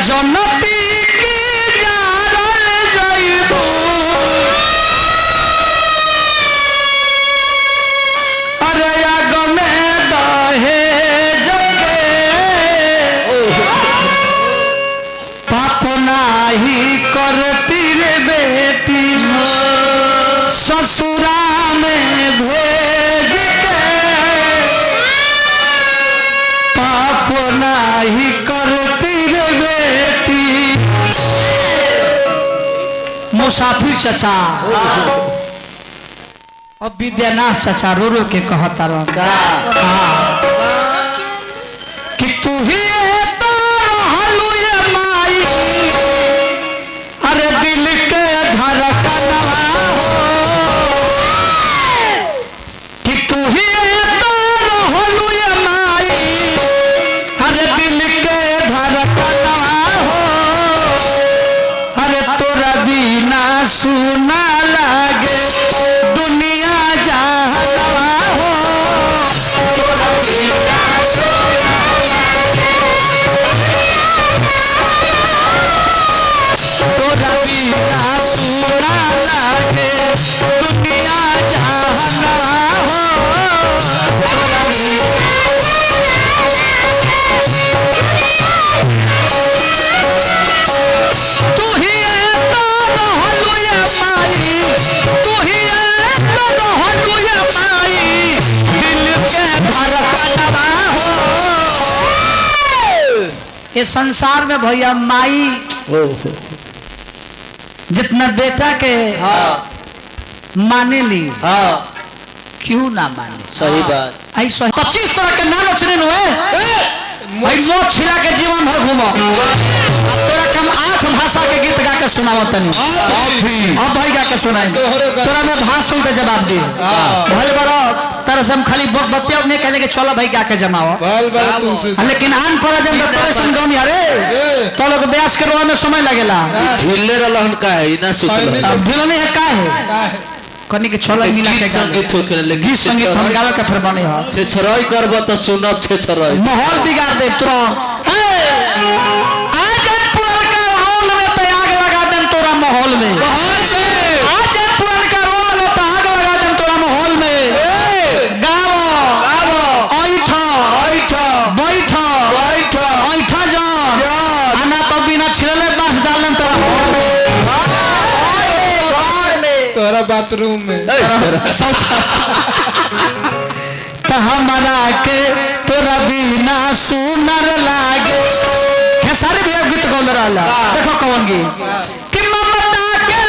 जनती की जारल जाइबो अरे आग में दहे जगे पाप नाही करती रे बेटी ससुरा में भेज के पाप नाही करती रे बेटी। मुसाफिर चचा अब विद्यानाथ चचा रो रो के कहता रहा कि तू ही तो रहलू ये माई अरे दिल के धड़कनवा कि तू ही तो रहलू ये माई अरे दिल के धड़कनवा अरे तोरा बिना सुना लागे दुनिया जहानवा हो तोरा बिना सुना लागे तोरा बिना सुना लागे दुनिया जहानवा हो तोरा तू ही तो रहलू ये माई तू ही तो रहलू ये माई दिल के धड़कनवा हो। ये संसार में भैया माई जितना बेटा के माने ली क्यों ना माने सही बात। आई 25 तरह के नाम उचरे हुए भाई मोट छिला के जीवन भर घूमो तोरा कम 8 भाषा के गीत गा के सुनाओ तनी अब भाई गा के सुनाई तोरा में भाषण के जवाब दी भले बड़ा तरह से हम खाली बतिया नहीं कहने के चलो भाई गा के जमाओ लेकिन आन पर जब तोरे संगम यारे तो लोग ब्यास के रोए में समय लगेला ढिल्ले रहन का है ना सुतल ढिलो नहीं है का है कनी के छोला मिला के संगीत हो के ले गीत संगीत हम गावे के फिर बने हो छेछरई करब त सुनब छेछरई माहौल बिगाड़ दे तुरंत आज पुरनका रोल में तो आग लगा दें तोरा माहौल में आज पुरनका रोल में तो आग लगा दें तोरा माहौल में गाओ ऐठा बैठा जा आना तो बिना छिलले बांस डालन तोरा तोरा बाथरूम में हमारा के तोरा बिना सुनर लागे सारे भी गीत गौल रहा देखो कौन गीत कि ममता के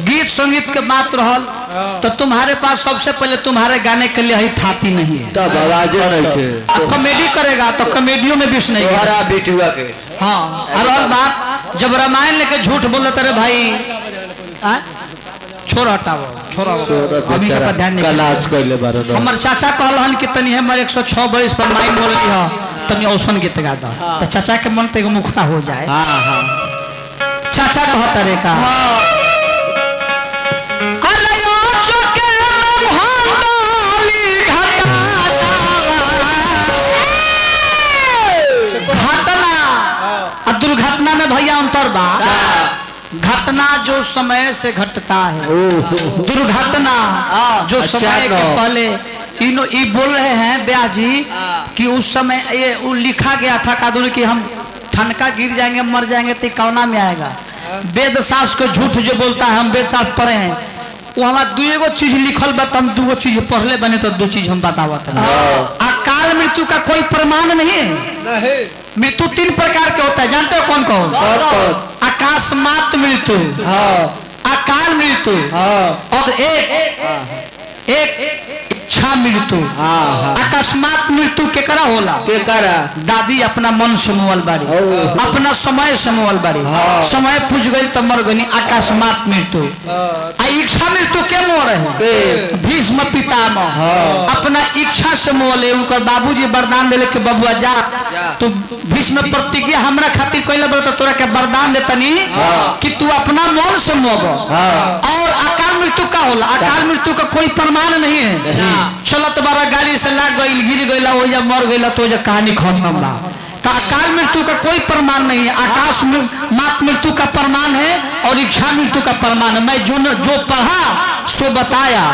गीत संगीत के बात रहल तो तुम्हारे पास सबसे पहले तुम्हारे गाने के लिए ही थाती नहीं है तब आवाज नहीं थे कॉमेडी करेगा तो कॉमेडियों में विष नहीं बड़ा बिटुआ के हाँ और बात जब रामायण लेके झूठ बोलते तेरे भाई छोड़ हटाओ छोड़ो अभी का ध्यान नहीं क्लास कइले बारो हमर चाचा कहलन कि तनी हमर 106 बरिस पर माई बोलली ह तनी औसन गीत गा द तो चाचा के मन ते मुखा हो जाए हां हां चाचा कहत रे का अरे ओ चके भांडाली घटना दुर्घटना में भैया अंतर बा घटना जो समय से घटता है दुर्घटना जो समय के पहले ये बोल रहे हैं ब्याह जी कि उस समय ये लिखा गया था कादुल कि हम ठनका गिर जाएंगे मर जाएंगे तो कौना में आएगा वेद शास्त्र को झूठ जो बोलता है हम वेद शास्त्र पढ़े हैं वहाँ दूगो चीज लिखल बा, हम दूगो चीज पढ़ले बने तो दो चीज हम बतावत हैं। अकाल मृत्यु का कोई प्रमाण नहीं है। नहीं। मृत्यु 3 प्रकार के होता है, जानते हो कौन कौन? अकस्मात मृत्यु, अकाल मृत्यु, और एक इच्छा मृत्यु। अकस्मात मृत्यु केकरा होला? केकरा? दादी अपना मन से मुअल बारी, अपना समय से मुअल बारी, समय पूछ गई तो मर गई, अकस्मात मृत्यु। इच्छा मृत्यु के मुअल है? भीष्म पितामह अपना इच्छा से मुअले, उनकर बाबूजी वरदान दिले कि बबुआ जा, तो भीष्म प्रतिज्ञा हमरा खातिर कइले बा, तो तोरा के वरदान देतनी कि तू अपना मन से मुअब। और अकाल मृत्यु का होला? अकाल मृत्यु का कोई प्रमाण नहीं है। चलत बारा गाड़ी से लाग गई, गिर गईला, वो जब मर गईला तो जब कहानी खत्म बा। तो अकाल मृत्यु का कोई प्रमाण नहीं है। आकाश मात मृत्यु का प्रमाण है और इच्छा मृत्यु का प्रमाण है। मैं जो पढ़ा सो बताया।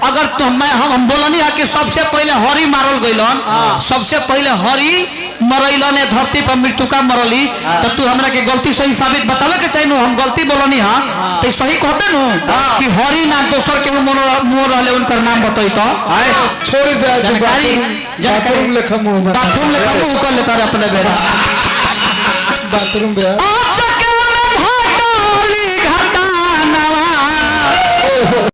अगर तो हम बोलनी है कि सबसे पहले हरि मारल गईलन, सबसे पहले हरि मरैलन धरती पर मृत्यु का मरली, तो तू हमरा के गलती सही साबित बतावे के चाहिए। हम गलती बोलनी है तो सही कहते न कि हरि ना दोसर के मुँह रहले उनकर नाम बताई तो छोड़ जाए जानकारी बाथरूम लेखा मुंह कर लेता अपने बेरा बाथरूम में